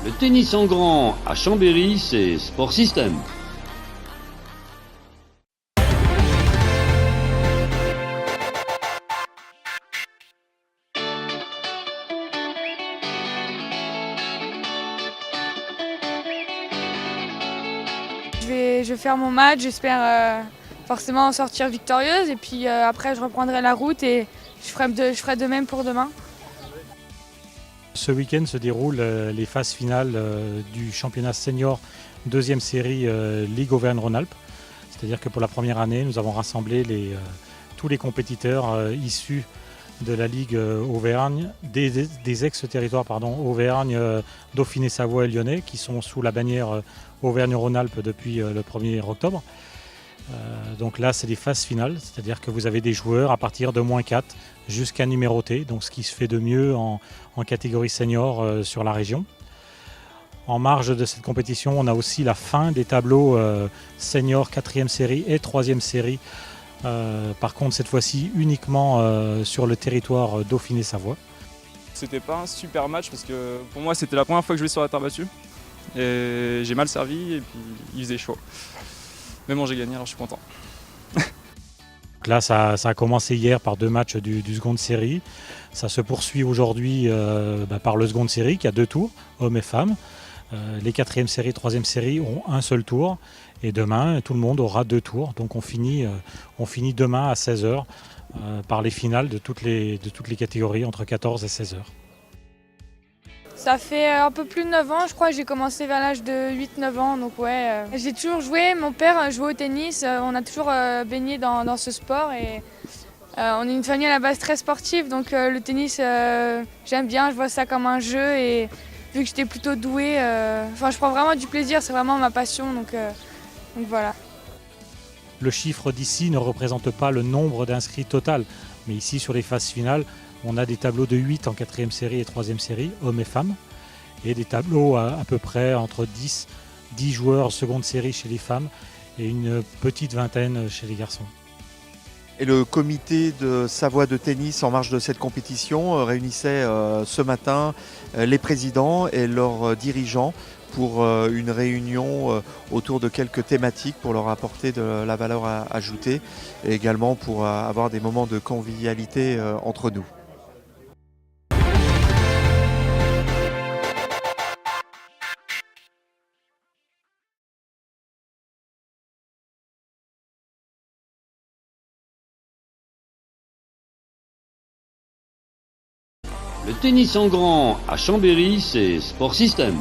Le tennis en grand à Chambéry, c'est Sport System. Je vais faire mon match, j'espère forcément en sortir victorieuse et puis après je reprendrai la route et je ferai de même pour demain. Ce week-end se déroulent les phases finales du championnat senior deuxième série Ligue Auvergne-Rhône-Alpes. C'est-à-dire que pour la première année, nous avons rassemblé tous les compétiteurs issus de la Ligue Auvergne, des ex-territoires Auvergne, Dauphiné, Savoie et Lyonnais, qui sont sous la bannière Auvergne-Rhône-Alpes depuis le 1er octobre. Donc là, c'est les phases finales, c'est-à-dire que vous avez des joueurs à partir de -4 jusqu'à numéroté, donc ce qui se fait de mieux en catégorie senior sur la région. En marge de cette compétition, on a aussi la fin des tableaux senior 4e série et 3e série. Par contre, cette fois-ci uniquement sur le territoire Dauphiné-Savoie. C'était pas un super match parce que pour moi, c'était la première fois que je jouais sur la terre battue. Et j'ai mal servi et puis il faisait chaud. Mais bon, j'ai gagné, alors je suis content. Là, ça a commencé hier par 2 matchs du seconde série. Ça se poursuit aujourd'hui par le seconde série qui a 2 tours, hommes et femmes. Les 4e série, 3e série ont un seul tour. Et demain, tout le monde aura 2 tours. Donc on finit demain à 16h par les finales de toutes les catégories entre 14 et 16h. Ça fait un peu plus de 9 ans, je crois que j'ai commencé vers l'âge de 8-9 ans, donc ouais. J'ai toujours joué, mon père jouait au tennis, on a toujours baigné dans ce sport et on est une famille à la base très sportive, donc le tennis j'aime bien, je vois ça comme un jeu et vu que j'étais plutôt douée, je prends vraiment du plaisir, c'est vraiment ma passion, donc voilà. Le chiffre d'ici ne représente pas le nombre d'inscrits total, mais ici sur les phases finales, on a des tableaux de 8 en 4e série et 3e série, hommes et femmes, et des tableaux à peu près entre 10 joueurs seconde série chez les femmes et une petite vingtaine chez les garçons. Et le comité de Savoie de tennis en marge de cette compétition réunissait ce matin les présidents et leurs dirigeants pour une réunion autour de quelques thématiques pour leur apporter de la valeur ajoutée et également pour avoir des moments de convivialité entre nous. Le tennis en grand à Chambéry, c'est Sport System.